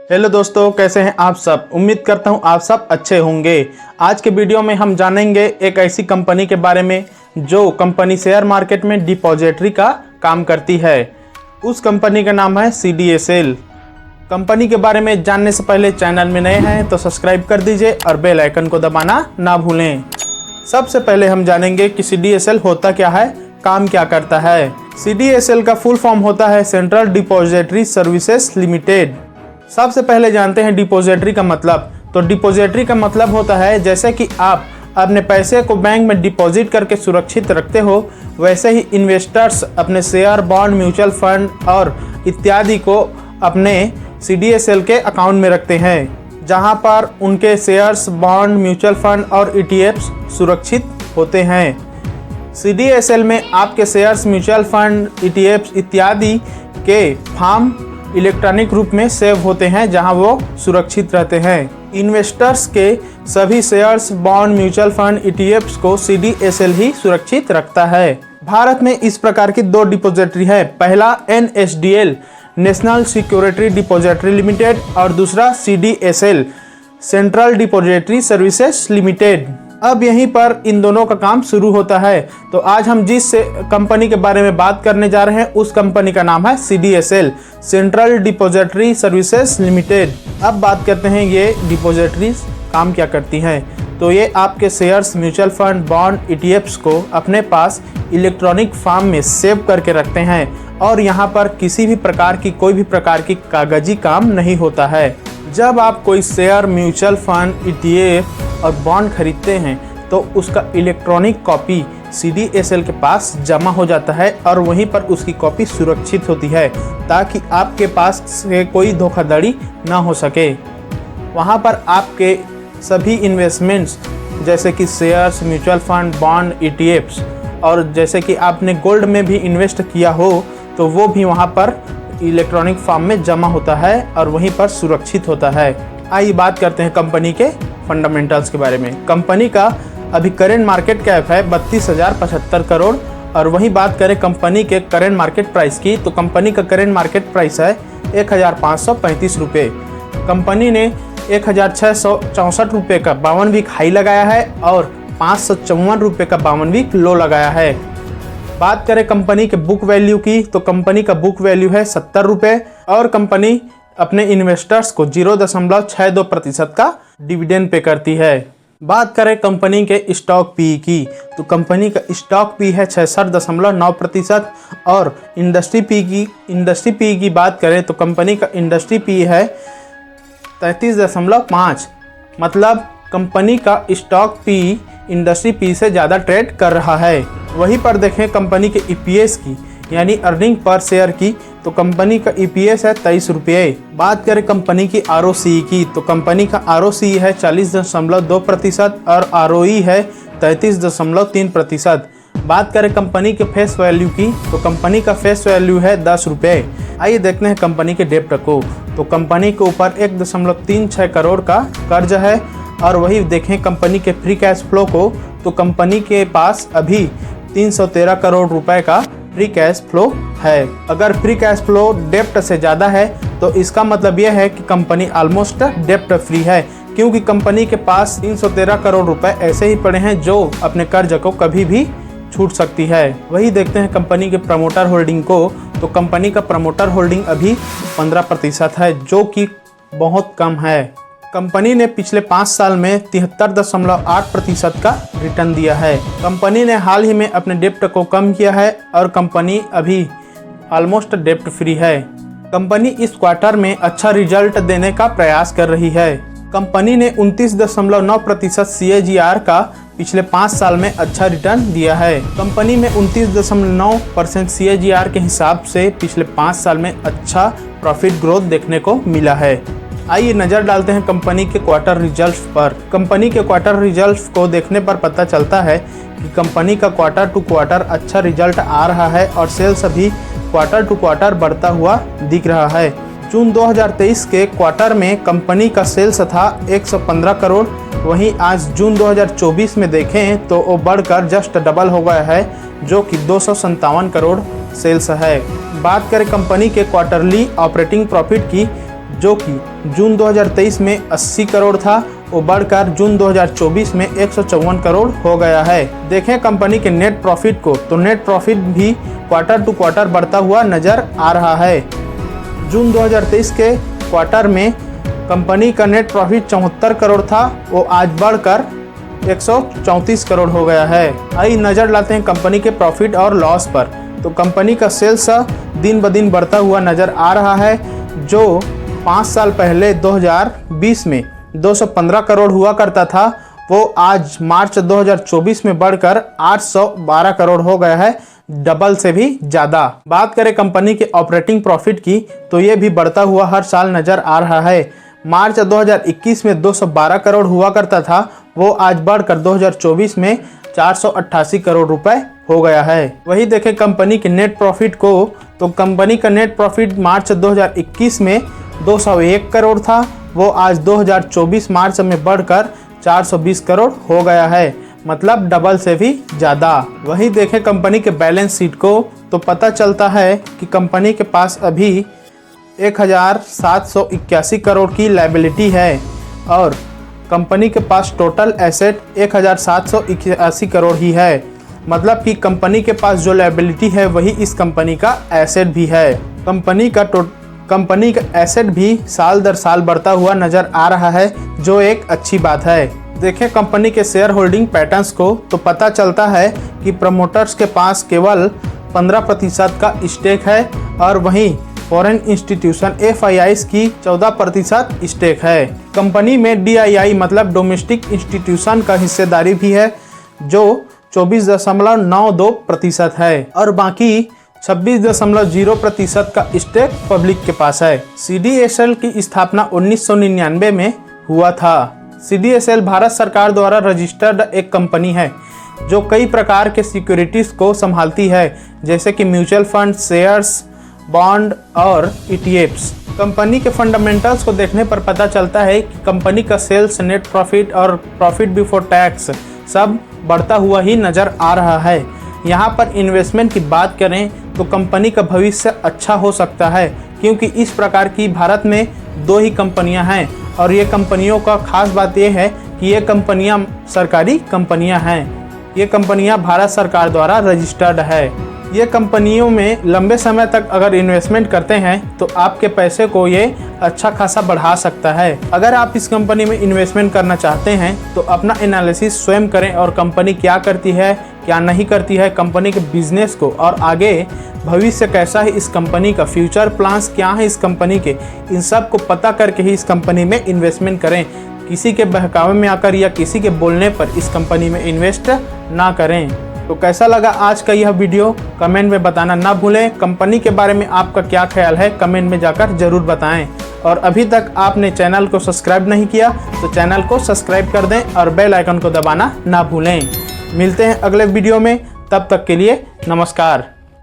Hello दोस्तों, कैसे हैं आप सब। उम्मीद करता हूं आप सब अच्छे होंगे। आज के वीडियो में हम जानेंगे एक ऐसी कंपनी के बारे में जो कंपनी शेयर मार्केट में डिपॉजिटरी का काम करती है। उस कंपनी का नाम है CDSL। कंपनी के बारे में जानने से पहले चैनल में नए हैं तो सब्सक्राइब कर दीजिए और बेल आइकन को दबाना ना भूलें। सबसे पहले हम जानेंगे कि CDSL होता क्या है, काम क्या करता है। CDSL का फुल फॉर्म होता है सेंट्रल डिपॉजिटरी सर्विसेज लिमिटेड। सबसे पहले जानते हैं डिपॉजिटरी का मतलब। तो डिपॉजिटरी का मतलब होता है जैसे कि आप अपने पैसे को बैंक में डिपॉजिट करके सुरक्षित रखते हो, वैसे ही इन्वेस्टर्स अपने शेयर, बॉन्ड, म्यूचुअल फंड और इत्यादि को अपने CDSL के अकाउंट में रखते हैं, जहां पर उनके शेयर्स, बॉन्ड, म्यूचुअल फंड और ETFs सुरक्षित होते हैं। CDSL में आपके शेयर्स, म्यूचुअल फंड, ETFs इत्यादि के फॉर्म इलेक्ट्रॉनिक रूप में सेव होते हैं, जहां वो सुरक्षित रहते हैं। इन्वेस्टर्स के सभी shares, bond, mutual fund, ETFs को CDSL ही सुरक्षित रखता है। भारत में इस प्रकार की दो डिपॉजिटरी है। पहला NSDL national security depository limited और दूसरा CDSL central depository services limited. अब यहीं पर इन दोनों का काम शुरू होता है। तो आज हम जिस कंपनी के बारे में बात करने जा रहे हैं उस कंपनी का नाम है CDSL central depository services limited. अब बात करते हैं ये डिपॉजिटरीज काम क्या करती हैं। तो ये आपके shares, mutual fund, bond, ETFs को अपने पास इलेक्ट्रॉनिक फॉर्म में सेव करके रखते हैं और यहाँ पर किसी भी प्रकार की कोई भी प्रकार की कागजी काम नहीं होता है। जब आप कोई शेयर, म्यूचुअल फंड, ETF और बॉन्ड खरीदते हैं तो उसका इलेक्ट्रॉनिक कॉपी CDSL के पास जमा हो जाता है और वहीं पर उसकी कॉपी सुरक्षित होती है ताकि आपके पास से कोई धोखाधड़ी ना हो सके। वहाँ पर आपके सभी इन्वेस्टमेंट्स जैसे कि shares, mutual fund, bond, ETFs और जैसे कि आपने गोल्ड में भी इन्वेस्ट किया हो तो वो भी वहाँ पर इलेक्ट्रॉनिक फॉर्म में जमा होता है और वहीं पर सुरक्षित होता है। आइए बात करते हैं कंपनी के फंडामेंटल्स के बारे में। कंपनी का अभी करेंट मार्केट कैप है 32,075 करोड़ और वहीं बात करें कंपनी के करेंट मार्केट प्राइस की तो कंपनी का करेंट मार्केट प्राइस है 1,535 रुपये। कंपनी ने 1,664 रुपये का 52 वीक हाई लगाया है और 554 रुपये का 52 वीक लो लगाया है। बात करें कंपनी के बुक वैल्यू की तो कंपनी का बुक वैल्यू है 70 रुपये और कंपनी अपने इन्वेस्टर्स को 0.62% का डिविडेंड पे करती है। बात करें कंपनी के स्टॉक PE की तो कंपनी का स्टॉक PE है 66.9% और इंडस्ट्री PE की बात करें तो कंपनी का इंडस्ट्री PE है 33.5। मतलब कंपनी का स्टॉक PE इंडस्ट्री PE से ज़्यादा ट्रेड कर रहा है। वहीं पर देखें कंपनी के EPS की यानी अर्निंग पर शेयर की तो कंपनी का EPS है 23 रुपये। बात करें कंपनी की ROCE की तो कंपनी का ROCE है 40.2% और ROE है 33.3%। बात करें कंपनी के फेस वैल्यू की तो कंपनी का फेस वैल्यू है 10 रुपये। आइए देखते हैं कंपनी के डेप्ट को। तो कंपनी के ऊपर 1.36 करोड़ का कर्ज है और वही देखें कंपनी के फ्री कैश फ्लो को तो कंपनी के पास अभी 313 करोड़ रुपए का फ्री कैश फ्लो है। अगर फ्री कैश फ्लो डेप्ट से ज़्यादा है तो इसका मतलब यह है कि कंपनी ऑलमोस्ट डेप्ट फ्री है, क्योंकि कंपनी के पास 313 करोड़ रुपए ऐसे ही पड़े हैं जो अपने कर्ज को कभी भी छूट सकती है। वही देखते हैं कंपनी के प्रमोटर होल्डिंग को तो कंपनी का प्रमोटर होल्डिंग अभी 15% है, जो कि बहुत कम है। कंपनी ने पिछले 5 साल में 73.8% का रिटर्न दिया है। कंपनी ने हाल ही में अपने डेप्ट को कम किया है और कंपनी अभी ऑलमोस्ट डेप्ट फ्री है। कंपनी इस क्वार्टर में अच्छा रिजल्ट देने का प्रयास कर रही है। कंपनी ने 29.9% CAGR का पिछले 5 साल में अच्छा रिटर्न दिया है। कंपनी में 29.9% CAGR के हिसाब से पिछले 5 साल में अच्छा प्रॉफिट ग्रोथ देखने को मिला है। आइए नज़र डालते हैं कंपनी के क्वार्टर रिजल्ट्स पर। कंपनी के क्वार्टर रिजल्ट्स को देखने पर पता चलता है कि कंपनी का क्वार्टर टू क्वार्टर अच्छा रिजल्ट आ रहा है और सेल्स अभी क्वार्टर टू क्वार्टर बढ़ता हुआ दिख रहा है। जून 2023 के क्वार्टर में कंपनी का सेल्स था 115 करोड़, वहीं आज जून 2024 में देखें तो वो बढ़कर जस्ट डबल हो गया है, जो कि 257 करोड़ सेल्स है। बात करें कंपनी के क्वार्टरली ऑपरेटिंग प्रॉफिट की जो कि जून 2023 में 80 करोड़ था, वो बढ़कर जून 2024 में 154 करोड़ हो गया है। देखें कंपनी के नेट प्रॉफिट को, तो नेट प्रॉफिट भी क्वार्टर टू क्वार्टर बढ़ता हुआ नज़र आ रहा है। जून 2023 के क्वार्टर में कंपनी का नेट प्रॉफिट 74 करोड़ था, वो आज बढ़कर 134 करोड़ हो गया है। आइए नज़र लाते हैं कंपनी के प्रॉफिट और लॉस पर। तो कंपनी का सेल्स दिन ब दिन बढ़ता हुआ नज़र आ रहा है, जो 5 साल पहले 2020 में 215 करोड़ हुआ करता था, वो आज मार्च 2024 में बढ़कर 812 करोड़ हो गया है, डबल से भी ज़्यादा। बात करें कंपनी के ऑपरेटिंग प्रॉफिट की, तो ये भी बढ़ता हुआ हर साल नज़र आ रहा है। मार्च 2021 में 212 करोड़ हुआ करता था, वो आज बढ़कर 2024 में 488 करोड़ रुपए हो गया है। वही देखें कंपनी के नेट प्रॉफिट को, तो कंपनी का नेट प्रॉफिट मार्च 2021 में 201 करोड़ था, वो आज 2024 मार्च में बढ़कर 420 करोड़ हो गया है, मतलब डबल से भी ज़्यादा। वही देखें कंपनी के बैलेंस शीट को, तो पता चलता है कि कंपनी के पास अभी 1781 करोड़ की लायबिलिटी है और कंपनी के पास टोटल एसेट 1781 करोड़ ही है। मतलब कि कंपनी के पास जो लायबिलिटी है वही इस कंपनी का एसेट भी है। कंपनी का एसेट भी साल दर साल बढ़ता हुआ नज़र आ रहा है, जो एक अच्छी बात है। देखें कंपनी के शेयर होल्डिंग पैटर्न्स को, तो पता चलता है कि प्रमोटर्स के पास केवल 15% का स्टेक है और वहीं फॉरेन इंस्टीट्यूशन FIIs की 14% स्टेक है। कंपनी में DII मतलब डोमेस्टिक इंस्टीट्यूशन का हिस्सेदारी भी है, जो 24.92% है और बाकी 26.0% का स्टेक पब्लिक के पास है। CDSL की स्थापना 1999 में हुआ था। CDSL भारत सरकार द्वारा रजिस्टर्ड एक कंपनी है जो कई प्रकार के सिक्योरिटीज़ को संभालती है, जैसे कि म्यूचुअल फंड, शेयर्स, बॉन्ड और ETFs। कंपनी के फंडामेंटल्स को देखने पर पता चलता है कि कंपनी का सेल्स, नेट प्रॉफिट और प्रॉफिट बिफोर टैक्स सब बढ़ता हुआ ही नज़र आ रहा है। यहाँ पर इन्वेस्टमेंट की बात करें तो कंपनी का भविष्य अच्छा हो सकता है, क्योंकि इस प्रकार की भारत में 2 ही कंपनियाँ हैं और ये कंपनियों का खास बात यह है कि ये कंपनियाँ सरकारी कंपनियाँ हैं। ये कंपनियाँ भारत सरकार द्वारा रजिस्टर्ड है। ये कंपनियों में लंबे समय तक अगर इन्वेस्टमेंट करते हैं तो आपके पैसे को ये अच्छा खासा बढ़ा सकता है। अगर आप इस कंपनी में इन्वेस्टमेंट करना चाहते हैं तो अपना एनालिसिस स्वयं करें और कंपनी क्या करती है, क्या नहीं करती है, कंपनी के बिजनेस को और आगे भविष्य कैसा है इस कंपनी का, फ्यूचर प्लान्स क्या है इस कंपनी के, इन सब को पता करके ही इस कंपनी में इन्वेस्टमेंट करें। किसी के बहकावे में आकर या किसी के बोलने पर इस कंपनी में इन्वेस्ट ना करें। तो कैसा लगा आज का यह वीडियो, कमेंट में बताना ना भूलें। कंपनी के बारे में आपका क्या ख्याल है, कमेंट में जाकर ज़रूर बताएं। और अभी तक आपने चैनल को सब्सक्राइब नहीं किया तो चैनल को सब्सक्राइब कर दें और बेल आइकन को दबाना ना भूलें। मिलते हैं अगले वीडियो में, तब तक के लिए नमस्कार।